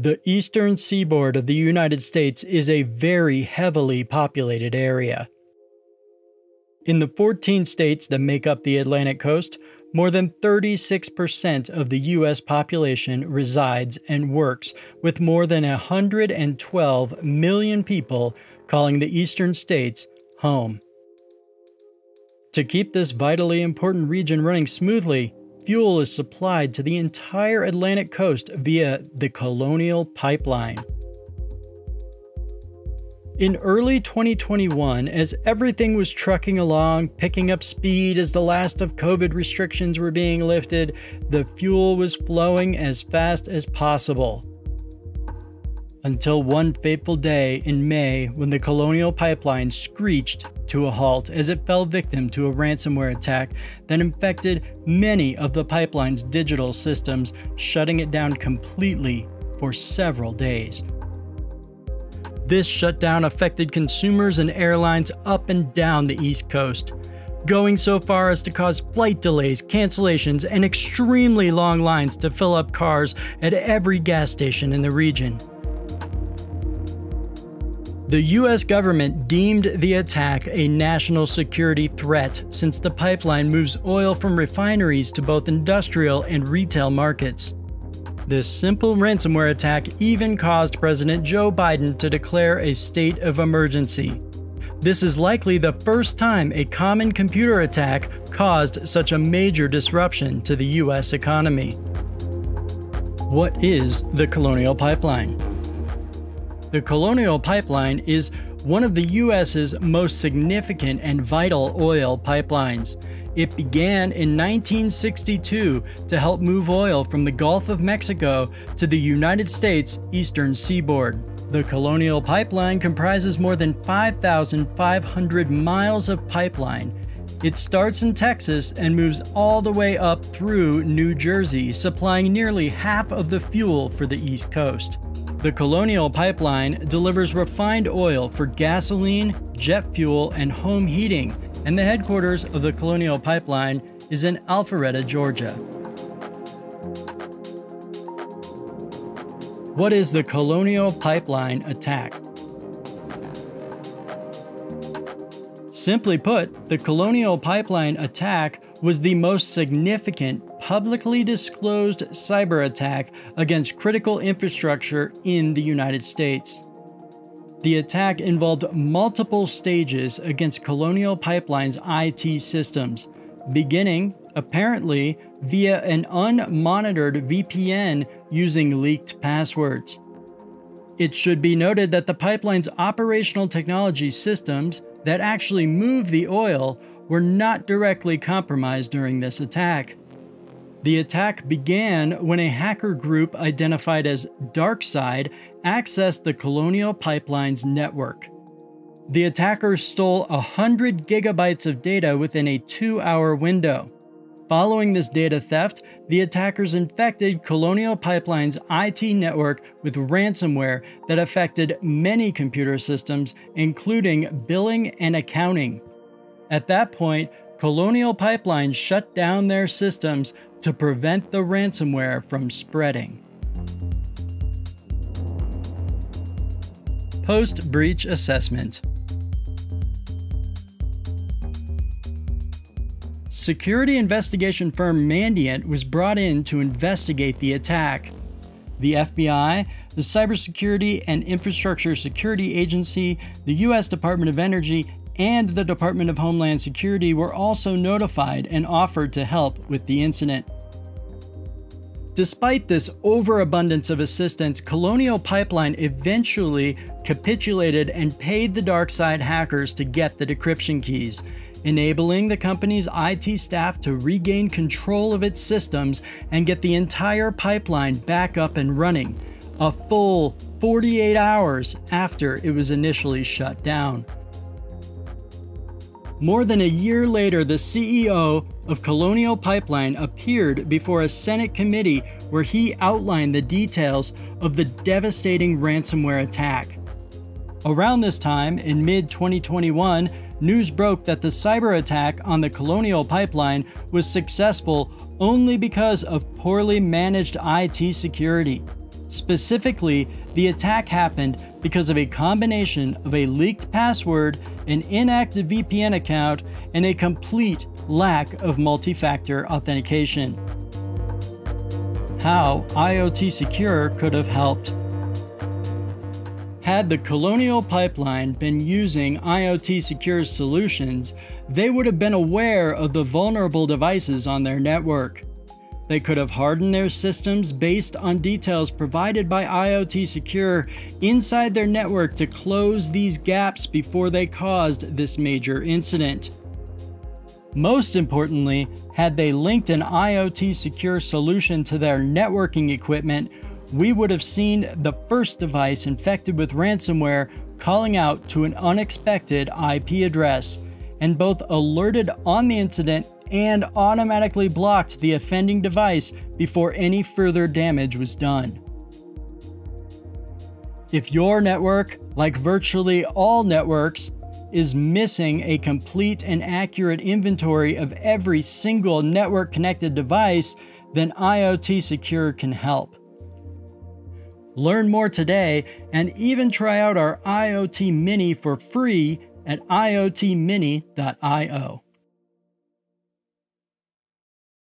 The eastern seaboard of the United States is a very heavily populated area. In the 14 states that make up the Atlantic coast, more than 36% of the U.S. population resides and works, with more than 112 million people calling the eastern states home. To keep this vitally important region running smoothly, fuel is supplied to the entire Atlantic coast via the Colonial Pipeline. In early 2021, as everything was trucking along, picking up speed as the last of COVID restrictions were being lifted, the fuel was flowing as fast as possible. Until one fateful day in May when the Colonial Pipeline screeched to a halt as it fell victim to a ransomware attack that infected many of the pipeline's digital systems, shutting it down completely for several days. This shutdown affected consumers and airlines up and down the East Coast, going so far as to cause flight delays, cancellations, and extremely long lines to fill up cars at every gas station in the region. The U.S. government deemed the attack a national security threat since the pipeline moves oil from refineries to both industrial and retail markets. This simple ransomware attack even caused President Joe Biden to declare a state of emergency. This is likely the first time a common computer attack caused such a major disruption to the U.S. economy. What is the Colonial Pipeline? The Colonial Pipeline is one of the U.S.'s most significant and vital oil pipelines. It began in 1962 to help move oil from the Gulf of Mexico to the United States eastern seaboard. The Colonial Pipeline comprises more than 5,500 miles of pipeline. It starts in Texas and moves all the way up through New Jersey, supplying nearly half of the fuel for the East Coast. The Colonial Pipeline delivers refined oil for gasoline, jet fuel, and home heating, and the headquarters of the Colonial Pipeline is in Alpharetta, Georgia. What is the Colonial Pipeline Attack? Simply put, the Colonial Pipeline Attack was the most significant publicly disclosed cyber attack against critical infrastructure in the United States. The attack involved multiple stages against Colonial Pipeline's IT systems, beginning, apparently, via an unmonitored VPN using leaked passwords. It should be noted that the pipeline's operational technology systems that actually move the oil were not directly compromised during this attack. The attack began when a hacker group identified as DarkSide accessed the Colonial Pipeline's network. The attackers stole 100 gigabytes of data within a 2-hour window. Following this data theft, the attackers infected Colonial Pipeline's IT network with ransomware that affected many computer systems, including billing and accounting. At that point, Colonial Pipeline shut down their systems to prevent the ransomware from spreading. Post-breach assessment. Security investigation firm Mandiant was brought in to investigate the attack. The FBI, the Cybersecurity and Infrastructure Security Agency, the U.S. Department of Energy, and the Department of Homeland Security were also notified and offered to help with the incident. Despite this overabundance of assistance, Colonial Pipeline eventually capitulated and paid the DarkSide hackers to get the decryption keys, enabling the company's IT staff to regain control of its systems and get the entire pipeline back up and running, a full 48 hours after it was initially shut down. More than a year later, the CEO of Colonial Pipeline appeared before a Senate committee where he outlined the details of the devastating ransomware attack. Around this time, in mid-2021, news broke that the cyber attack on the Colonial Pipeline was successful only because of poorly managed IT security. Specifically, the attack happened because of a combination of a leaked password, an inactive VPN account, and a complete lack of multi-factor authentication. How IoT Secure could have helped. Had the Colonial Pipeline been using IoT Secure's solutions, they would have been aware of the vulnerable devices on their network. They could have hardened their systems based on details provided by IoT Secure inside their network to close these gaps before they caused this major incident. Most importantly, had they linked an IoT Secure solution to their networking equipment, we would have seen the first device infected with ransomware calling out to an unexpected IP address, and both alerted on the incident and automatically blocked the offending device before any further damage was done. If your network, like virtually all networks, is missing a complete and accurate inventory of every single network-connected device, then IoT Secure can help. Learn more today and even try out our IoT Mini for free at iotmini.io.